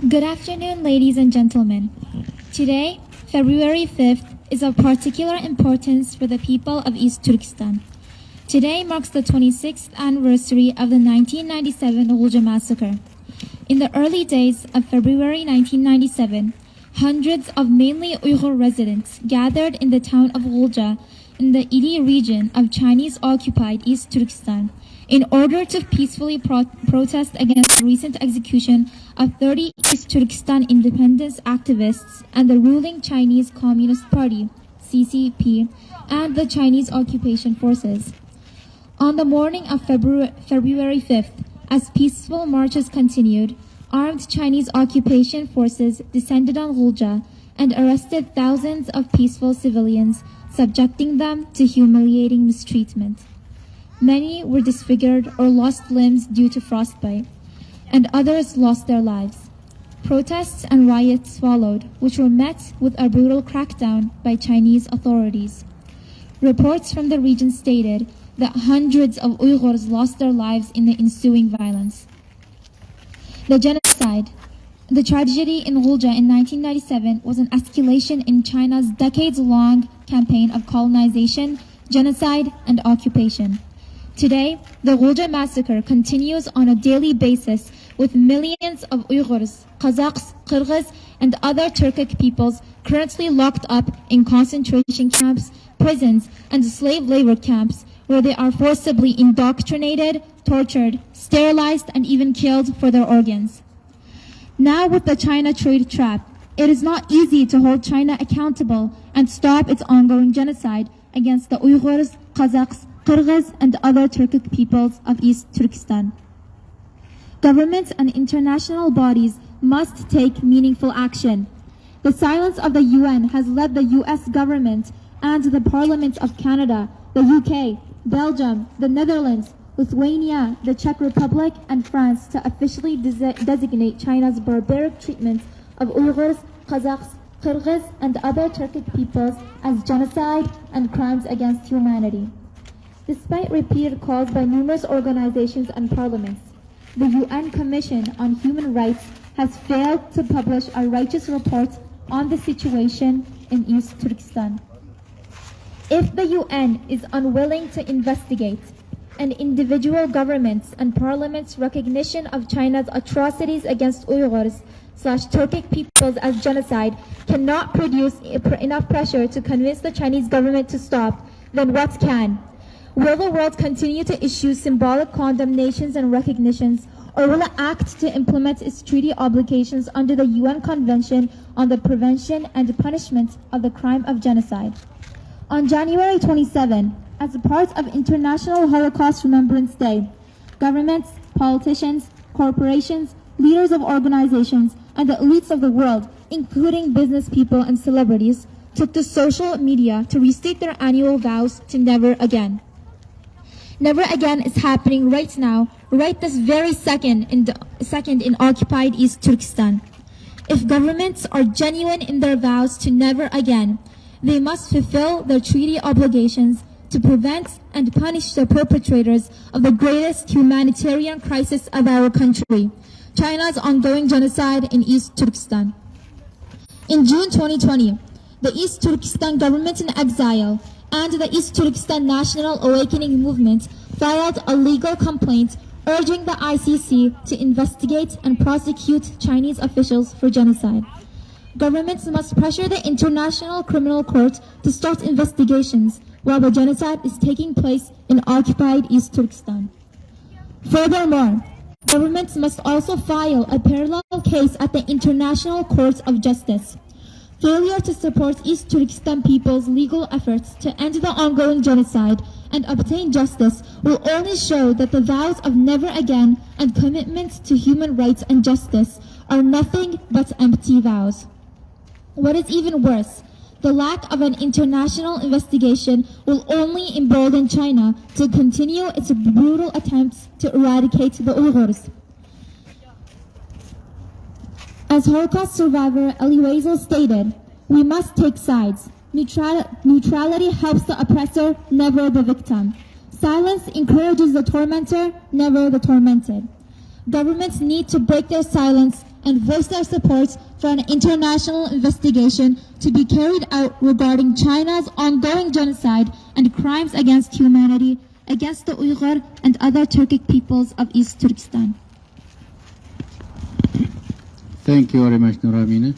Good afternoon, ladies and gentlemen. Today, February 5th, is of particular importance for the people of East Turkestan. Today marks the 26th anniversary of the 1997 Gulja massacre. In the early days of February 1997, hundreds of mainly Uyghur residents gathered in the town of Gulja in the Ili region of Chinese-occupied East Turkestan in order to peacefully protest against the recent execution of 30 East Turkestan independence activists and the ruling Chinese Communist Party, CCP, and the Chinese occupation forces. On the morning of February 5th, as peaceful marches continued, armed Chinese occupation forces descended on Gulja and arrested thousands of peaceful civilians, subjecting them to humiliating mistreatment. Many were disfigured or lost limbs due to frostbite, and others lost their lives. Protests and riots followed, which were met with a brutal crackdown by Chinese authorities. Reports from the region stated that hundreds of Uyghurs lost their lives in the ensuing violence. The genocide, the tragedy in Gulja in 1997 was an escalation in China's decades-long campaign of colonization, genocide, and occupation. Today, the Gulja massacre continues on a daily basis with millions of Uyghurs, Kazakhs, Kyrgyz, and other Turkic peoples currently locked up in concentration camps, prisons, and slave labor camps where they are forcibly indoctrinated, tortured, sterilized, and even killed for their organs. Now with the China trade trap, it is not easy to hold China accountable and stop its ongoing genocide against the Uyghurs, Kazakhs, Kyrgyz, and other Turkic peoples of East Turkestan. Governments and international bodies must take meaningful action. The silence of the UN has led the US government and the parliaments of Canada, the UK, Belgium, the Netherlands, Lithuania, the Czech Republic, and France to officially designate China's barbaric treatment of Uyghurs, Kazakhs, Kyrgyz, and other Turkic peoples as genocide and crimes against humanity. Despite repeated calls by numerous organizations and parliaments, the UN Commission on Human Rights has failed to publish a righteous report on the situation in East Turkestan. If the UN is unwilling to investigate, and individual governments and parliaments' recognition of China's atrocities against Uyghurs/Turkic peoples as genocide cannot produce enough pressure to convince the Chinese government to stop, then what can? Will the world continue to issue symbolic condemnations and recognitions, or will it act to implement its treaty obligations under the UN Convention on the Prevention and Punishment of the Crime of Genocide? On January 27, as a part of International Holocaust Remembrance Day, governments, politicians, corporations, leaders of organizations, and the elites of the world, including business people and celebrities, took to social media to restate their annual vows to never again. Never again is happening right now, right this very second in occupied East Turkestan. If governments are genuine in their vows to never again, they must fulfill their treaty obligations to prevent and punish the perpetrators of the greatest humanitarian crisis of our country, China's ongoing genocide in East Turkestan. In June 2020, the East Turkestan government in exile and the East Turkestan National Awakening Movement filed a legal complaint urging the ICC to investigate and prosecute Chinese officials for genocide. Governments must pressure the International Criminal Court to start investigations while the genocide is taking place in occupied East Turkestan. Furthermore, governments must also file a parallel case at the International Court of Justice. Failure to support East Turkestan people's legal efforts to end the ongoing genocide and obtain justice will only show that the vows of never again and commitment to human rights and justice are nothing but empty vows. What is even worse, the lack of an international investigation will only embolden China to continue its brutal attempts to eradicate the Uyghurs. As Holocaust survivor Elie Wiesel stated, we must take sides. Neutrality helps the oppressor, never the victim. Silence encourages the tormentor, never the tormented. Governments need to break their silence and voiced their support for an international investigation to be carried out regarding China's ongoing genocide and crimes against humanity against the Uyghur and other Turkic peoples of East Turkestan. Thank you very much, Nuramine.